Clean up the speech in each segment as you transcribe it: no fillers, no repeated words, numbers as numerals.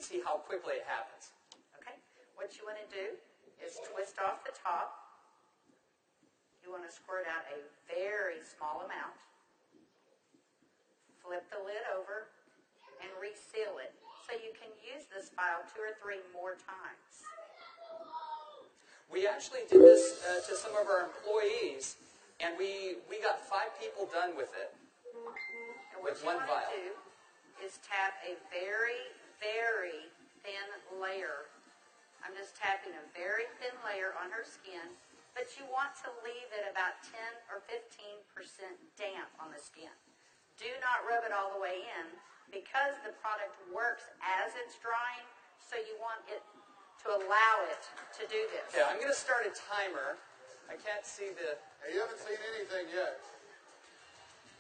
can see how quickly it happens. Okay. What you want to do is twist off the top. You want to squirt out a very small amount. Flip the lid over and reseal it so you can use this file 2 or 3 more times. We actually did this to some of our employees, and we got 5 people done with it. And what you want to do is tap a very, very thin layer. I'm just tapping a very thin layer on her skin, but you want to leave it about 10 or 15% damp on the skin. Do not rub it all the way in because the product works as it's drying, so you want it to allow it to do this. Okay, I'm going to start a timer. I can't see the... Hey, you haven't seen anything yet.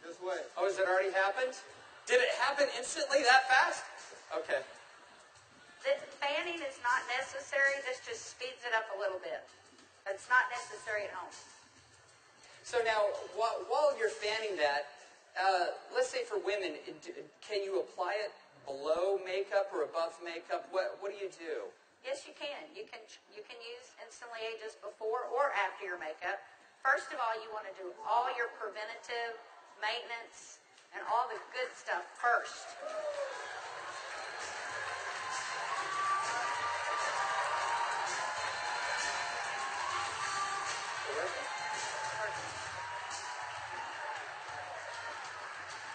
Just wait. Oh, has it already happened? Did it happen instantly that fast? Okay. The fanning is not necessary. This just speeds it up a little bit. It's not necessary at home. So now, while you're fanning that, let's say for women, can you apply it below makeup or above makeup? What do you do? Yes, you can. You can use Instantly Ageless before or after your makeup. First of all, you want to do all your preventative maintenance and all the good stuff first.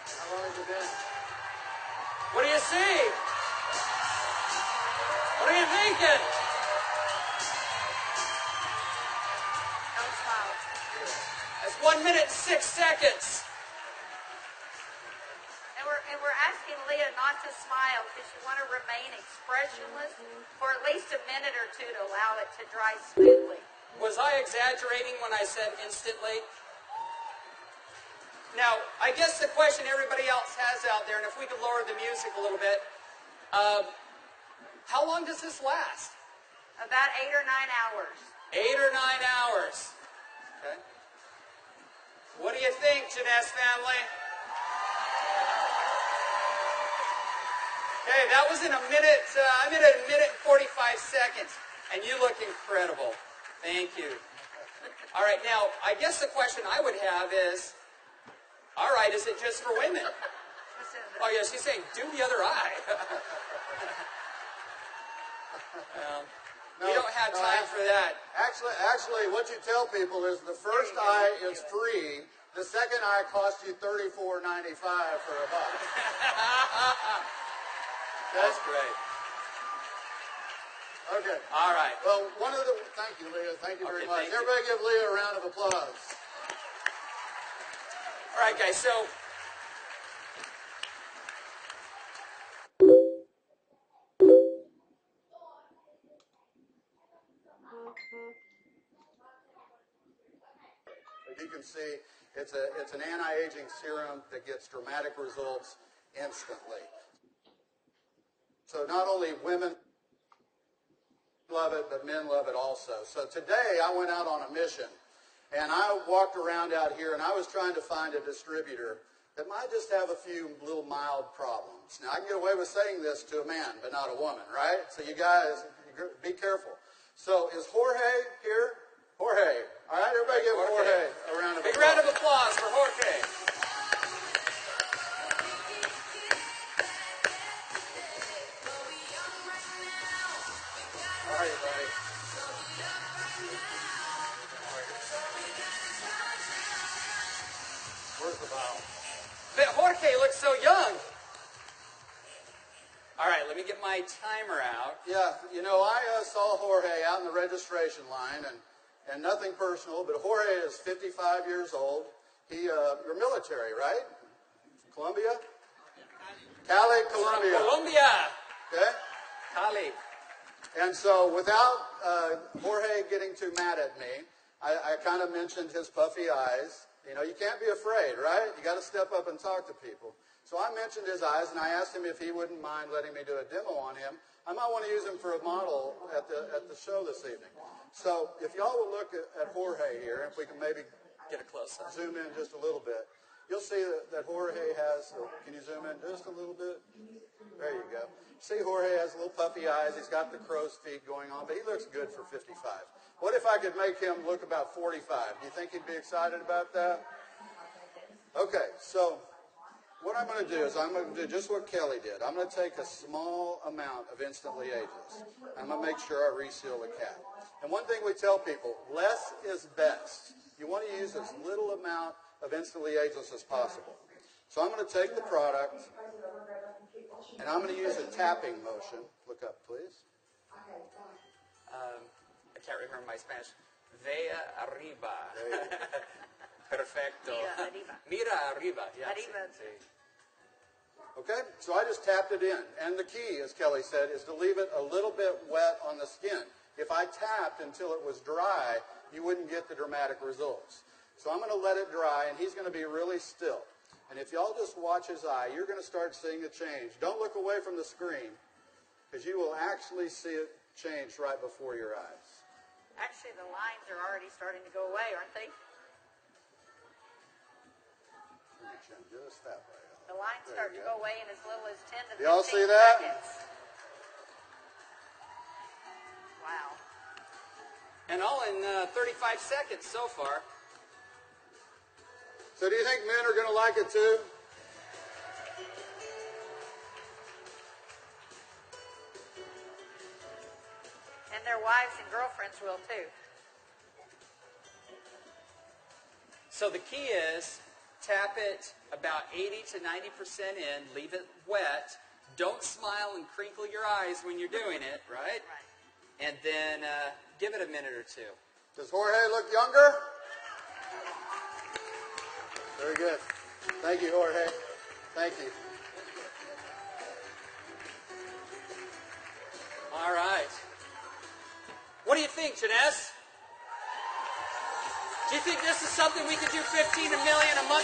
How long has it been? What do you see? What are you thinking? Don't smile. That's 1 minute and 6 seconds. And we're asking Leah not to smile because you want to remain expressionless for at least a minute or 2 to allow it to dry smoothly. Was I exaggerating when I said instantly? Now, I guess the question everybody else has out there, and if we could lower the music a little bit, how long does this last? About 8 or 9 hours. 8 or 9 hours. Okay. What do you think, Jeunesse family? Okay, that was in a minute, I'm in a minute and 45 seconds, and you look incredible. Thank you. All right, now, I guess the question I would have is, all right, is it just for women? Oh, yeah, she's saying, do the other eye. We don't have time for that. Actually, what you tell people is the first eye is free. The second eye costs you $34.95 for a buck. That's great. Okay. All right. Well, thank you, Leah. Thank you very much. Everybody give Leah a round of applause. All right, guys, so as you can see, it's an anti-aging serum that gets dramatic results instantly. So not only women love it, but men love it also. So today I went out on a mission, and I walked around out here, and I was trying to find a distributor that might just have a few little mild problems. Now, I can get away with saying this to a man, but not a woman, right? So you guys, be careful. So is Jorge here? Jorge. All right, everybody give Jorge a round of applause. Big round of applause for Jorge. How are you, buddy? Where's the bottle? But Jorge looks so young. All right, let me get my timer out. Yeah, you know, I saw Jorge out in the registration line, and nothing personal, but Jorge is 55 years old. You're military, right? Colombia? Cali, Colombia. Colombia. Okay? Cali. And so without Jorge getting too mad at me, I kind of mentioned his puffy eyes. You know, you can't be afraid, right? You got to step up and talk to people. So I mentioned his eyes, and I asked him if he wouldn't mind letting me do a demo on him. I might want to use him for a model at the show this evening. So if y'all will look at Jorge here, if we can maybe Get a close up. zoom in just a little bit, you'll see that Jorge has, can you zoom in just a little bit? There you go. See, Jorge has little puppy eyes. He's got the crow's feet going on, but he looks good for 55. What if I could make him look about 45? Do you think he'd be excited about that? Okay, so what I'm going to do is I'm going to do just what Kelly did. I'm going to take a small amount of Instantly Ageless. I'm going to make sure I reseal the cap. And one thing we tell people, less is best. You want to use as little amount of Instantly Ageless as possible. So I'm going to take the product, and I'm going to use a tapping motion. Look up, please. I can't remember my Spanish. Vea arriba. Perfecto. Mira arriba. Yes. Arriba. Okay, so I just tapped it in. And the key, as Kelly said, is to leave it a little bit wet on the skin. If I tapped until it was dry, you wouldn't get the dramatic results. So I'm going to let it dry, and he's going to be really still. And if y'all just watch his eye, you're going to start seeing a change. Don't look away from the screen, because you will actually see it change right before your eyes. Actually, the lines are already starting to go away, aren't they? Just that way. The lines start to go away in as little as 10 to 15 Y'all see that? seconds. Wow. And all in 35 seconds so far. So do you think men are going to like it too? And their wives and girlfriends will too. So the key is tap it about 80 to 90% in, leave it wet. Don't smile and crinkle your eyes when you're doing it, right? Right. And then give it a minute or two. Does Jorge look younger? Very good. Thank you, Jorge. Thank you. All right. What do you think, Jeunesse? Do you think this is something we could do 15 million a month?